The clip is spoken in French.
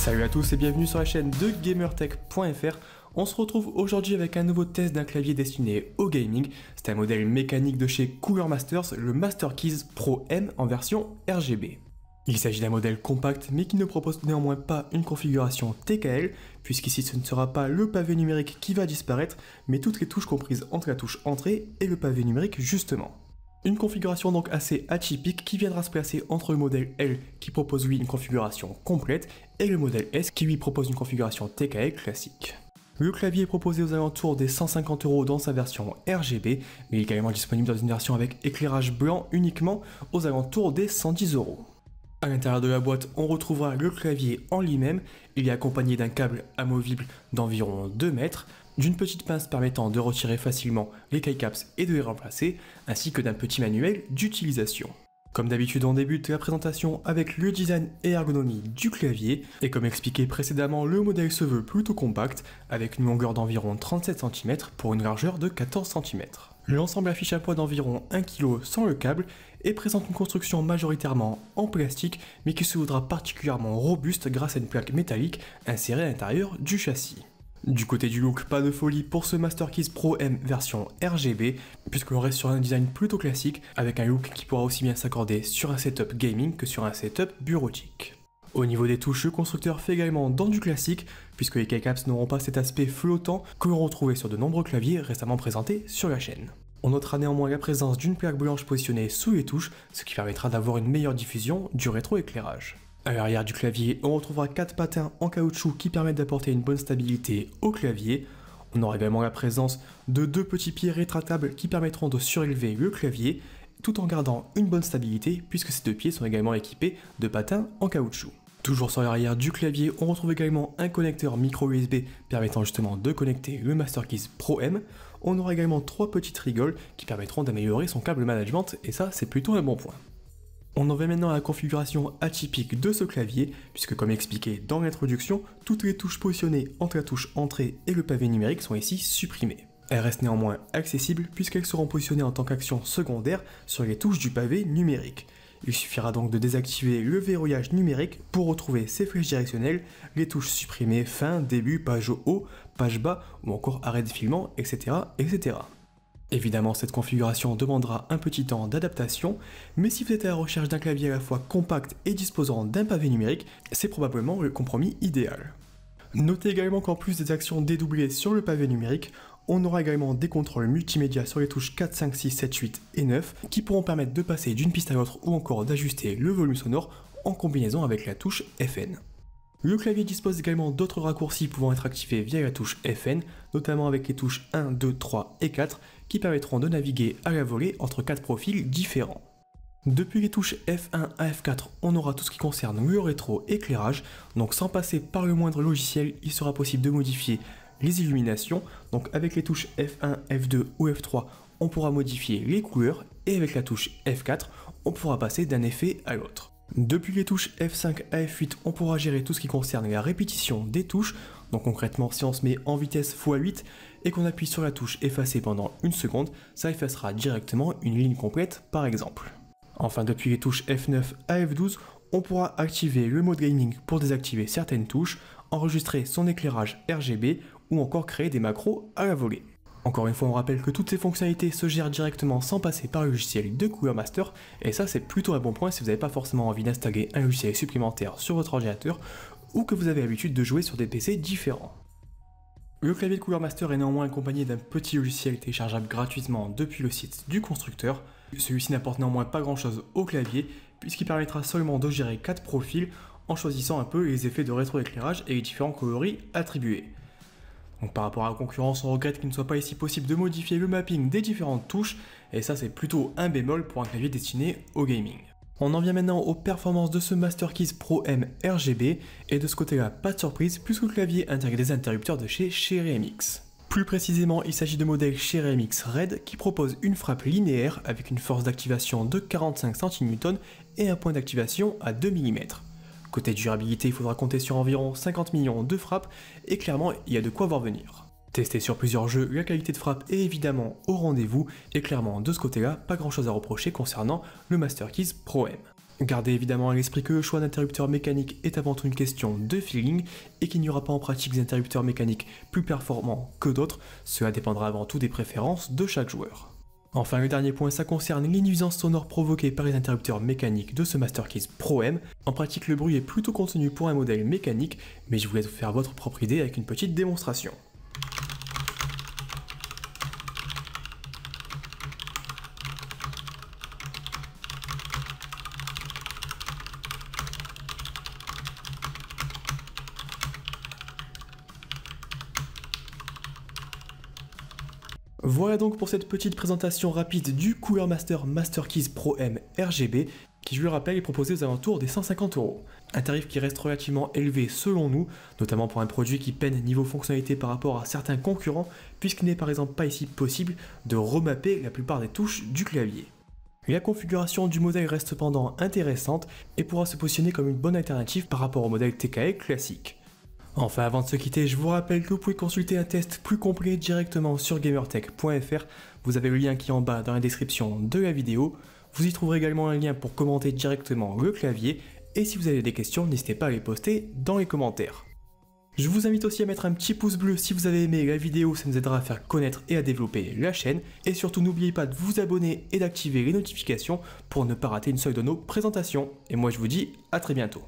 Salut à tous et bienvenue sur la chaîne de GamerTech.fr. On se retrouve aujourd'hui avec un nouveau test d'un clavier destiné au gaming. C'est un modèle mécanique de chez Cooler Masters, le Master Keys Pro M en version RGB. Il s'agit d'un modèle compact mais qui ne propose néanmoins pas une configuration TKL, puisqu'ici ce ne sera pas le pavé numérique qui va disparaître, mais toutes les touches comprises entre la touche entrée et le pavé numérique justement. Une configuration donc assez atypique qui viendra se placer entre le modèle L qui propose lui une configuration complète et le modèle S qui lui propose une configuration TKL classique. Le clavier est proposé aux alentours des 150 € dans sa version RGB, mais il est également disponible dans une version avec éclairage blanc uniquement aux alentours des 110 €. À l'intérieur de la boîte, on retrouvera le clavier en lui-même. Il est accompagné d'un câble amovible d'environ 2 mètres, d'une petite pince permettant de retirer facilement les keycaps et de les remplacer, ainsi que d'un petit manuel d'utilisation. Comme d'habitude, on débute la présentation avec le design et ergonomie du clavier, et comme expliqué précédemment, le modèle se veut plutôt compact, avec une longueur d'environ 37 cm pour une largeur de 14 cm. L'ensemble affiche un poids d'environ 1 kg sans le câble et présente une construction majoritairement en plastique mais qui se voudra particulièrement robuste grâce à une plaque métallique insérée à l'intérieur du châssis. Du côté du look, pas de folie pour ce Master Keys Pro M version RGB puisque l'on reste sur un design plutôt classique avec un look qui pourra aussi bien s'accorder sur un setup gaming que sur un setup bureautique. Au niveau des touches, le constructeur fait également dans du classique, puisque les keycaps n'auront pas cet aspect flottant que l'on retrouvait sur de nombreux claviers récemment présentés sur la chaîne. On notera néanmoins la présence d'une plaque blanche positionnée sous les touches, ce qui permettra d'avoir une meilleure diffusion du rétroéclairage. À l'arrière du clavier, on retrouvera 4 patins en caoutchouc qui permettent d'apporter une bonne stabilité au clavier. On aura également la présence de 2 petits pieds rétractables qui permettront de surélever le clavier, tout en gardant une bonne stabilité puisque ces 2 pieds sont également équipés de patins en caoutchouc. Toujours sur l'arrière du clavier, on retrouve également un connecteur micro USB permettant justement de connecter le Master Keys Pro M. On aura également 3 petites rigoles qui permettront d'améliorer son câble management et ça c'est plutôt un bon point. On en vient maintenant à la configuration atypique de ce clavier puisque comme expliqué dans l'introduction, toutes les touches positionnées entre la touche entrée et le pavé numérique sont ici supprimées. Elles restent néanmoins accessibles puisqu'elles seront positionnées en tant qu'action secondaire sur les touches du pavé numérique. Il suffira donc de désactiver le verrouillage numérique pour retrouver ses flèches directionnelles, les touches supprimées, fin, début, page haut, page bas ou encore arrêt de défilement, etc., etc. Évidemment, cette configuration demandera un petit temps d'adaptation, mais si vous êtes à la recherche d'un clavier à la fois compact et disposant d'un pavé numérique, c'est probablement le compromis idéal. Notez également qu'en plus des actions dédoublées sur le pavé numérique, on aura également des contrôles multimédia sur les touches 4, 5, 6, 7, 8 et 9 qui pourront permettre de passer d'une piste à l'autre ou encore d'ajuster le volume sonore en combinaison avec la touche FN. Le clavier dispose également d'autres raccourcis pouvant être activés via la touche FN, notamment avec les touches 1, 2, 3 et 4 qui permettront de naviguer à la volée entre 4 profils différents. Depuis les touches F1 à F4, on aura tout ce qui concerne le rétro-éclairage, donc sans passer par le moindre logiciel, il sera possible de modifier les illuminations. Donc avec les touches F1, F2 ou F3, on pourra modifier les couleurs et avec la touche F4, on pourra passer d'un effet à l'autre. Depuis les touches F5 à F8, on pourra gérer tout ce qui concerne la répétition des touches. Donc concrètement, si on se met en vitesse x8 et qu'on appuie sur la touche effacer pendant 1 seconde, ça effacera directement une ligne complète par exemple. Enfin, depuis les touches F9 à F12, on pourra activer le mode gaming pour désactiver certaines touches, enregistrer son éclairage RGB ou encore créer des macros à la volée. Encore une fois, on rappelle que toutes ces fonctionnalités se gèrent directement sans passer par le logiciel de Cooler Master, et ça c'est plutôt un bon point si vous n'avez pas forcément envie d'installer un logiciel supplémentaire sur votre ordinateur ou que vous avez l'habitude de jouer sur des PC différents. Le clavier de Cooler Master est néanmoins accompagné d'un petit logiciel téléchargeable gratuitement depuis le site du constructeur. Celui-ci n'apporte néanmoins pas grand chose au clavier puisqu'il permettra seulement de gérer 4 profils en choisissant un peu les effets de rétroéclairage et les différents coloris attribués. Donc par rapport à la concurrence, on regrette qu'il ne soit pas ici possible de modifier le mapping des différentes touches et ça c'est plutôt un bémol pour un clavier destiné au gaming. On en vient maintenant aux performances de ce Master Keys Pro M RGB et de ce côté-là pas de surprise puisque le clavier intègre des interrupteurs de chez RMX. Plus précisément, il s'agit de modèles RMX Red qui proposent une frappe linéaire avec une force d'activation de 45 cN et un point d'activation à 2 mm. Côté durabilité, il faudra compter sur environ 50 millions de frappes et clairement il y a de quoi voir venir. Testé sur plusieurs jeux, la qualité de frappe est évidemment au rendez-vous et clairement de ce côté-là, pas grand chose à reprocher concernant le Master Keys Pro M. Gardez évidemment à l'esprit que le choix d'interrupteur mécanique est avant tout une question de feeling et qu'il n'y aura pas en pratique des interrupteurs mécaniques plus performants que d'autres, cela dépendra avant tout des préférences de chaque joueur. Enfin, le dernier point, ça concerne les nuisances sonores provoquées par les interrupteurs mécaniques de ce Master Keys Pro M. En pratique, le bruit est plutôt contenu pour un modèle mécanique, mais je vous laisse vous faire votre propre idée avec une petite démonstration. Voilà donc pour cette petite présentation rapide du Cooler Master Master Keys Pro M RGB, qui je le rappelle est proposé aux alentours des 150 €. Un tarif qui reste relativement élevé selon nous, notamment pour un produit qui peine niveau fonctionnalité par rapport à certains concurrents, puisqu'il n'est par exemple pas ici possible de remapper la plupart des touches du clavier. La configuration du modèle reste cependant intéressante et pourra se positionner comme une bonne alternative par rapport au modèle TKL classique. Enfin, avant de se quitter, je vous rappelle que vous pouvez consulter un test plus complet directement sur gamertech.fr. Vous avez le lien qui est en bas dans la description de la vidéo. Vous y trouverez également un lien pour commenter directement le clavier. Et si vous avez des questions, n'hésitez pas à les poster dans les commentaires. Je vous invite aussi à mettre un petit pouce bleu si vous avez aimé la vidéo, ça nous aidera à faire connaître et à développer la chaîne. Et surtout, n'oubliez pas de vous abonner et d'activer les notifications pour ne pas rater une seule de nos présentations. Et moi, je vous dis à très bientôt.